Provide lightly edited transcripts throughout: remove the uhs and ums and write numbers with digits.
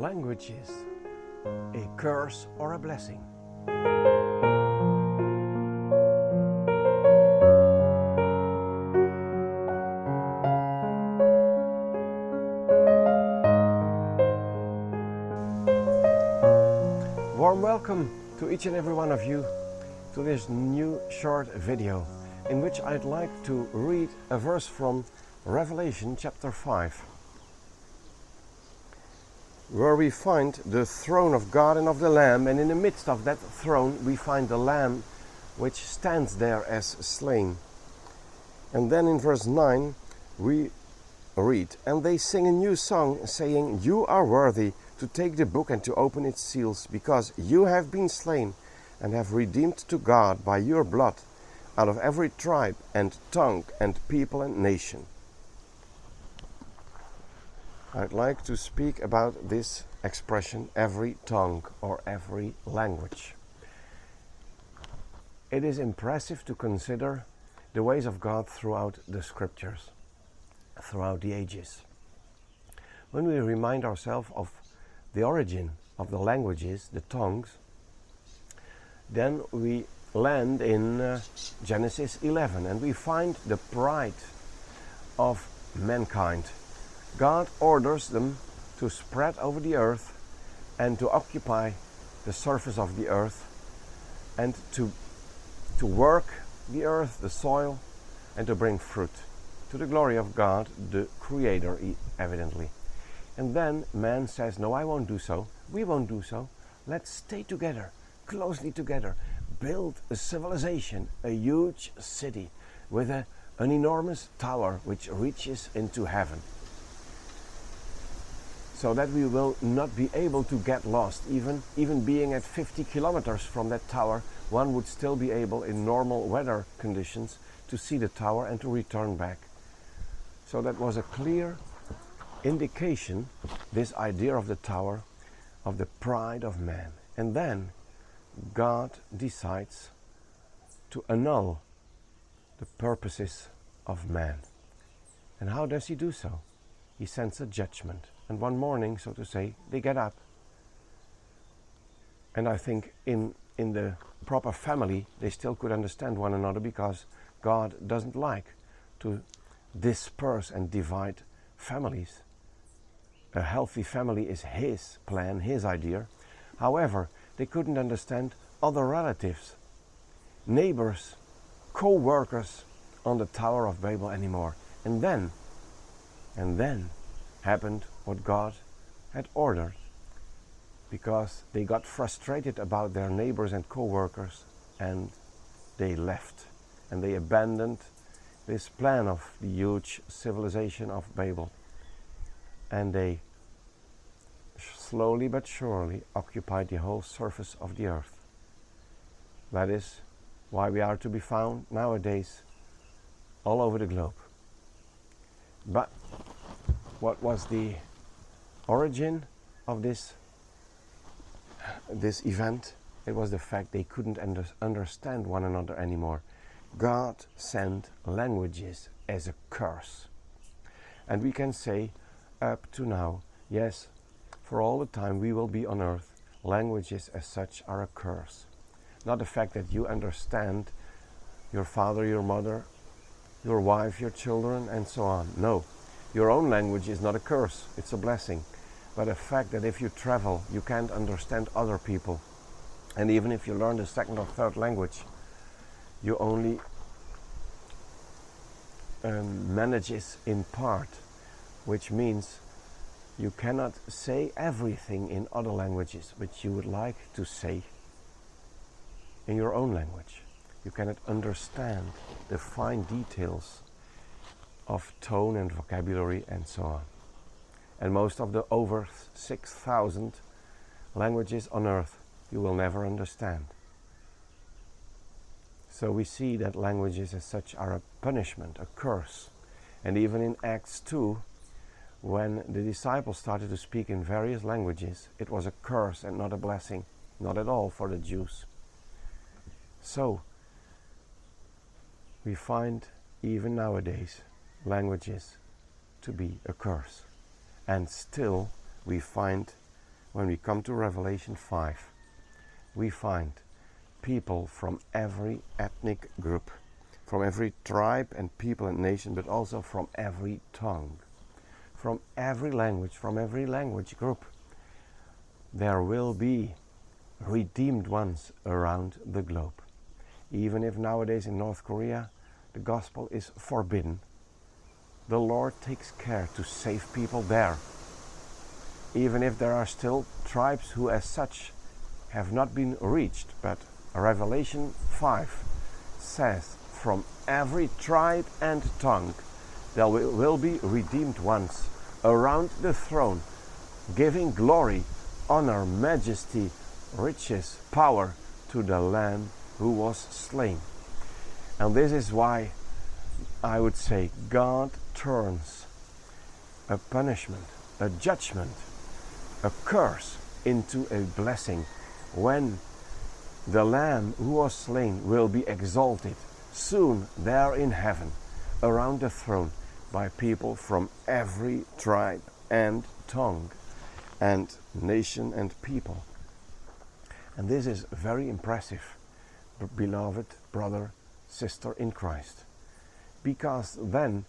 languages a curse or a blessing? Warm welcome to each and every one of you to this new short video in which I'd like to read a verse from Revelation chapter 5, where we find the throne of God and of the Lamb, and in the midst of that throne we find the Lamb which stands there as slain. And then in verse 9 we read, "And they sing a new song, saying, 'You are worthy to take the book and to open its seals, because you have been slain and have redeemed to God by your blood out of every tribe and tongue and people and nation.'" I'd like to speak about this expression, every tongue or every language. It is impressive to consider the ways of God throughout the scriptures, throughout the ages. When we remind ourselves of the origin of the languages, the tongues, then we land in Genesis 11 and we find the pride of mankind. God orders them to spread over the earth and to occupy the surface of the earth and to work the earth, the soil, and to bring fruit to the glory of God, the Creator, evidently. And then man says, "No, I won't do so. We won't do so. Let's stay together, closely together, build a civilization, a huge city with an enormous tower which reaches into heaven, so that we will not be able to get lost. Even being at 50 kilometers from that tower, one would still be able in normal weather conditions to see the tower and to return back." So that was a clear indication, this idea of the tower, of the pride of man. And then God decides to annul the purposes of man. And how does he do so? He sends a judgment. And one morning, so to say, they get up. And I think in the proper family, they still could understand one another, because God doesn't like to disperse and divide families. A healthy family is his plan, his idea. However, they couldn't understand other relatives, neighbors, co-workers on the Tower of Babel anymore. And then happened what God had ordered, because they got frustrated about their neighbors and co-workers and they left and they abandoned this plan of the huge civilization of Babel, and they slowly but surely occupied the whole surface of the earth. That is why we are to be found nowadays all over the globe. But what was the origin of this event? It was the fact they couldn't understand one another anymore. God sent languages as a curse. And we can say up to now, yes, for all the time we will be on earth, languages as such are a curse. Not the fact that you understand your father, your mother, your wife, your children, and so on. No. Your own language is not a curse, it's a blessing. But the fact that if you travel, you can't understand other people. And even if you learn the second or third language, you only manage it in part, which means you cannot say everything in other languages which you would like to say in your own language. You cannot understand the fine details of tone and vocabulary and so on. And most of the over 6,000 languages on earth you will never understand. So we see that languages as such are a punishment, a curse. And even in Acts 2, when the disciples started to speak in various languages, it was a curse and not a blessing, not at all for the Jews. So we find even nowadays languages to be a curse. And still we find when we come to Revelation 5, we find people from every ethnic group, from every tribe and people and nation, but also from every tongue, from every language group. There will be redeemed ones around the globe. Even if nowadays in North Korea the gospel is forbidden, the Lord takes care to save people there. Even if there are still tribes who as such have not been reached, but Revelation 5 says from every tribe and tongue there will be redeemed ones around the throne, giving glory, honor, majesty, riches, power to the Lamb who was slain. And this is why I would say God turns a punishment, a judgment, a curse into a blessing when the Lamb who was slain will be exalted soon there in heaven around the throne by people from every tribe and tongue and nation and people. And this is very impressive, beloved brother, sister in Christ, because then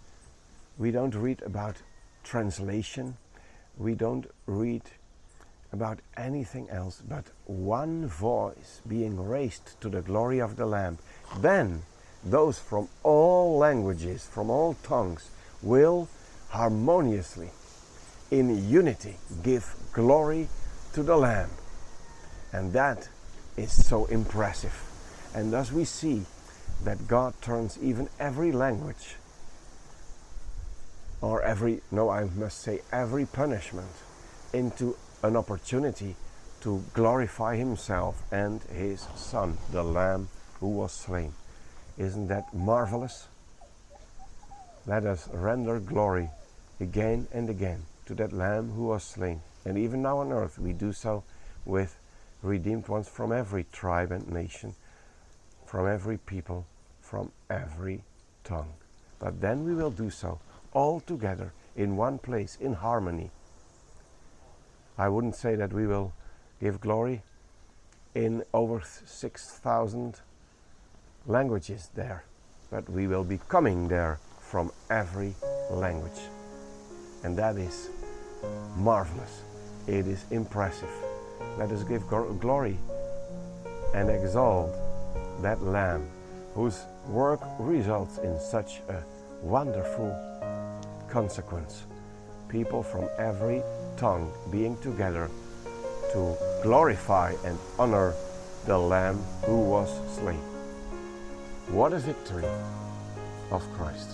we don't read about translation, we don't read about anything else but one voice being raised to the glory of the Lamb. Then those from all languages, from all tongues, will harmoniously, in unity, give glory to the Lamb. And that is so impressive. And thus we see that God turns even every language, or every punishment into an opportunity to glorify Himself and His Son, the Lamb who was slain. Isn't that marvelous? Let us render glory again and again to that Lamb who was slain. And even now on earth we do so with redeemed ones from every tribe and nation, from every people, from every tongue. But then we will do so all together in one place, in harmony. I wouldn't say that we will give glory in over 6,000 languages there, but we will be coming there from every language. And that is marvelous. It is impressive. Let us give glory and exalt that Lamb whose work results in such a wonderful consequence. People from every tongue being together to glorify and honor the Lamb who was slain. What a victory of Christ.